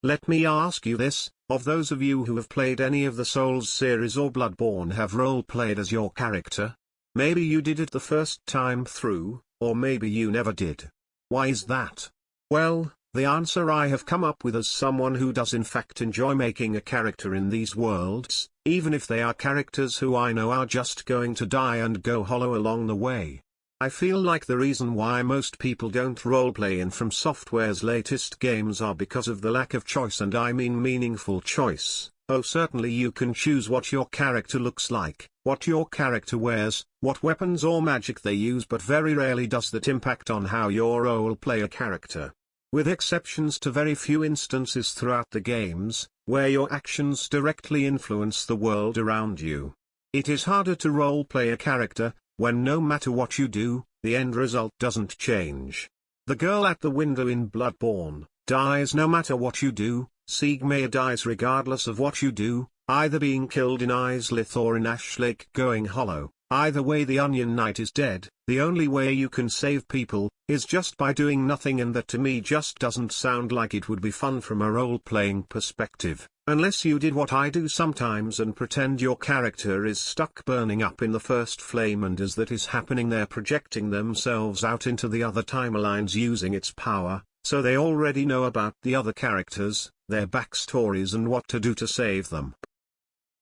Let me ask you this, of those of you who have played any of the Souls series or Bloodborne have role-played as your character? Maybe you did it the first time through, or maybe you never did. Why is that? Well, the answer I have come up with as someone who does in fact enjoy making a character in these worlds, even if they are characters who I know are just going to die and go hollow along the way. I feel like the reason why most people don't roleplay in From Software's latest games are because of the lack of choice, and I mean meaningful choice. Oh, certainly you can choose what your character looks like, what your character wears, what weapons or magic they use, but very rarely does that impact on how your role play a character. With exceptions to very few instances throughout the games, where your actions directly influence the world around you. It is harder to role-play a character, when no matter what you do, the end result doesn't change. The girl at the window in Bloodborne dies no matter what you do. Sigmar dies regardless of what you do, either being killed in Islith or in Ashlake going hollow. Either way the Onion Knight is dead. The only way you can save people, is just by doing nothing, and that to me just doesn't sound like it would be fun from a role-playing perspective, unless you did what I do sometimes and pretend your character is stuck burning up in the first flame, and as that is happening they're projecting themselves out into the other timelines using its power, so they already know about the other characters, their backstories and what to do to save them.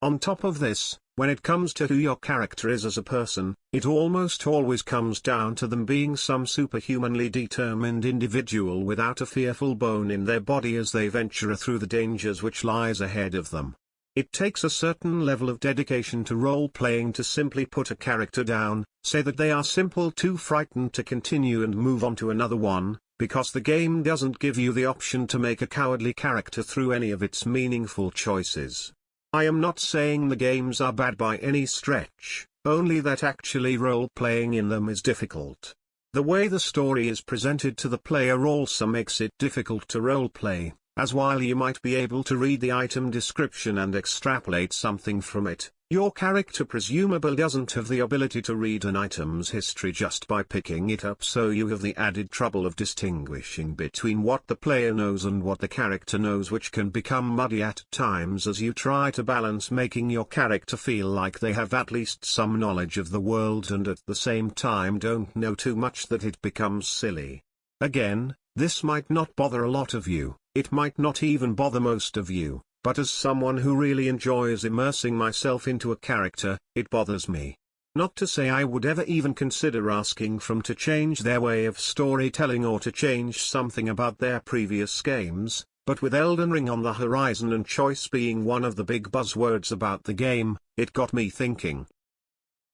On top of this, when it comes to who your character is as a person, it almost always comes down to them being some superhumanly determined individual without a fearful bone in their body as they venture through the dangers which lies ahead of them. It takes a certain level of dedication to role-playing to simply put a character down, say that they are simple too frightened to continue and move on to another one, because the game doesn't give you the option to make a cowardly character through any of its meaningful choices. I am not saying the games are bad by any stretch, only that actually role-playing in them is difficult. The way the story is presented to the player also makes it difficult to role-play, as while you might be able to read the item description and extrapolate something from it, your character presumably doesn't have the ability to read an item's history just by picking it up, so you have the added trouble of distinguishing between what the player knows and what the character knows, which can become muddy at times as you try to balance making your character feel like they have at least some knowledge of the world and at the same time don't know too much that it becomes silly. Again, this might not bother a lot of you, it might not even bother most of you. But as someone who really enjoys immersing myself into a character, it bothers me. Not to say I would ever even consider asking From to change their way of storytelling or to change something about their previous games, but with Elden Ring on the horizon and choice being one of the big buzzwords about the game, it got me thinking.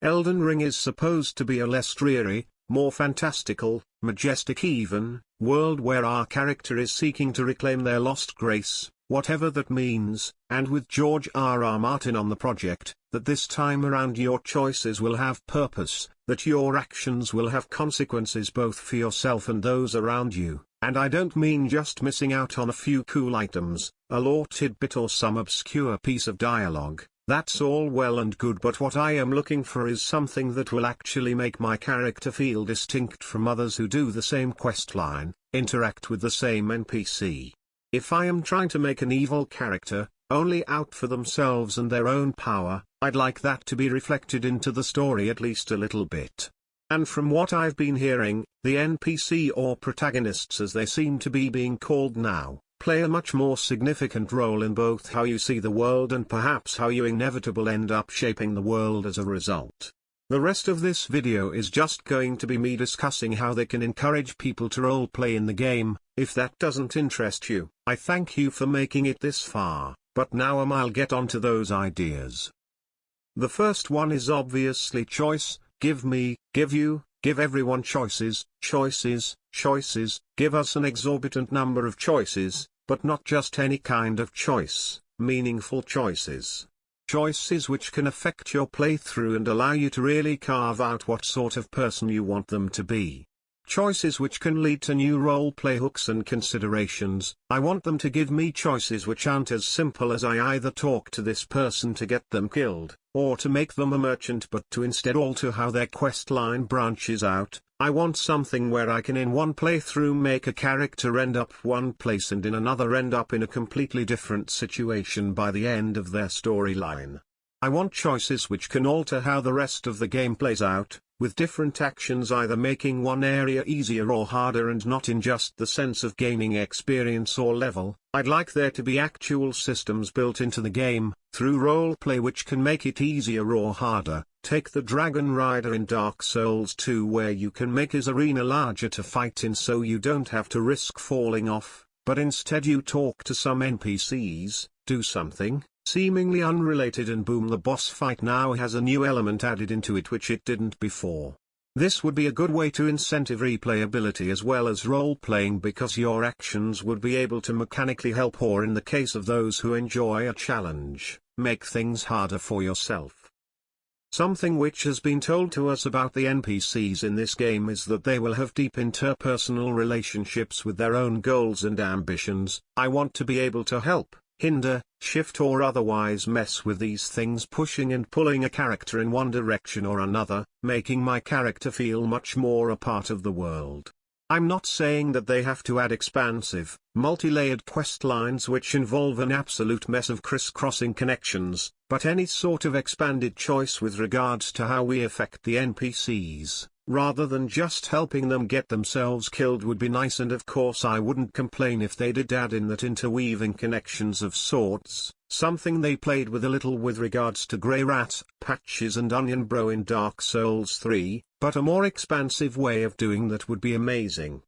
Elden Ring is supposed to be a less dreary, more fantastical, majestic even, world where our character is seeking to reclaim their lost grace, whatever that means, and with George R.R. Martin on the project, that this time around your choices will have purpose, that your actions will have consequences both for yourself and those around you, and I don't mean just missing out on a few cool items, a lore tidbit or some obscure piece of dialogue. That's all well and good, but what I am looking for is something that will actually make my character feel distinct from others who do the same questline, interact with the same NPC. If I am trying to make an evil character, only out for themselves and their own power, I'd like that to be reflected into the story at least a little bit. And from what I've been hearing, the NPC or protagonists as they seem to be being called now, play a much more significant role in both how you see the world and perhaps how you inevitably end up shaping the world as a result. The rest of this video is just going to be me discussing how they can encourage people to roleplay in the game. If that doesn't interest you, I thank you for making it this far, but now I'll get on to those ideas. The first one is obviously choice. Give me, give you, give everyone choices, choices, choices. Give us an exorbitant number of choices, but not just any kind of choice, meaningful choices. Choices which can affect your playthrough and allow you to really carve out what sort of person you want them to be. Choices which can lead to new roleplay hooks and considerations. I want them to give me choices which aren't as simple as I either talk to this person to get them killed, or to make them a merchant, but to instead alter how their quest line branches out. I want something where I can in one playthrough make a character end up one place and in another end up in a completely different situation by the end of their storyline. I want choices which can alter how the rest of the game plays out, with different actions either making one area easier or harder and not in just the sense of gaining experience or level. I'd like there to be actual systems built into the game, through roleplay which can make it easier or harder. Take the Dragon Rider in Dark Souls 2 where you can make his arena larger to fight in so you don't have to risk falling off, but instead you talk to some NPCs, do something seemingly unrelated and boom, the boss fight now has a new element added into it which it didn't before. This would be a good way to incentive replayability as well as role-playing because your actions would be able to mechanically help or in the case of those who enjoy a challenge, make things harder for yourself. Something which has been told to us about the NPCs in this game is that they will have deep interpersonal relationships with their own goals and ambitions. I want to be able to help, hinder, shift or otherwise mess with these things, pushing and pulling a character in one direction or another, making my character feel much more a part of the world. I'm not saying that they have to add expansive, multi-layered quest lines which involve an absolute mess of crisscrossing connections, but any sort of expanded choice with regards to how we affect the NPCs, rather than just helping them get themselves killed would be nice, and of course I wouldn't complain if they did add in that interweaving connections of sorts, something they played with a little with regards to Grey Rat, Patches and Onion Bro in Dark Souls 3, but a more expansive way of doing that would be amazing.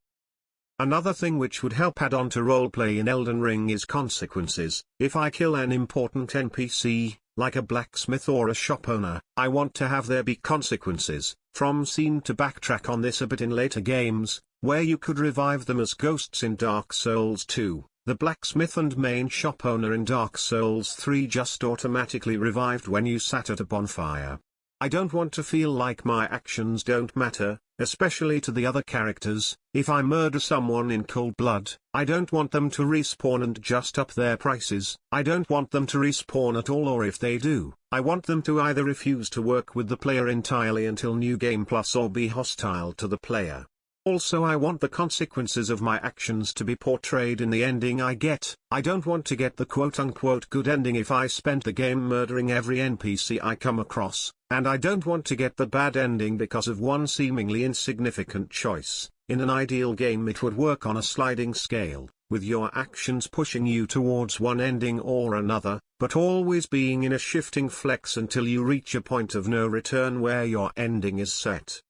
Another thing which would help add on to roleplay in Elden Ring is consequences. If I kill an important NPC, like a blacksmith or a shop owner, I want to have there be consequences, from scene to backtrack on this a bit in later games, where you could revive them as ghosts in Dark Souls 2. The blacksmith and main shop owner in Dark Souls 3 just automatically revived when you sat at a bonfire. I don't want to feel like my actions don't matter, especially to the other characters. If I murder someone in cold blood, I don't want them to respawn and just up their prices. I don't want them to respawn at all, or if they do, I want them to either refuse to work with the player entirely until New Game Plus or be hostile to the player. Also, I want the consequences of my actions to be portrayed in the ending I get. I don't want to get the quote-unquote good ending if I spent the game murdering every NPC I come across, and I don't want to get the bad ending because of one seemingly insignificant choice. In an ideal game it would work on a sliding scale, with your actions pushing you towards one ending or another, but always being in a shifting flex until you reach a point of no return where your ending is set.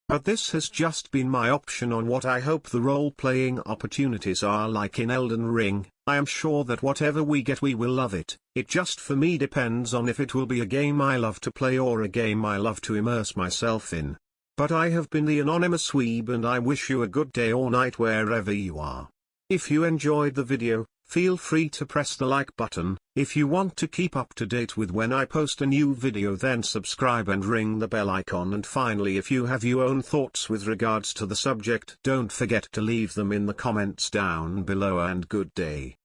But this has just been my option on what I hope the role-playing opportunities are like in Elden Ring. I am sure that whatever we get we will love it. It just for me depends on if it will be a game I love to play or a game I love to immerse myself in. But I have been the Anonymous Weeb and I wish you a good day or night wherever you are. If you enjoyed the video, feel free to press the like button. If you want to keep up to date with when I post a new video, then subscribe and ring the bell icon. And finally, if you have your own thoughts with regards to the subject, don't forget to leave them in the comments down below, and good day.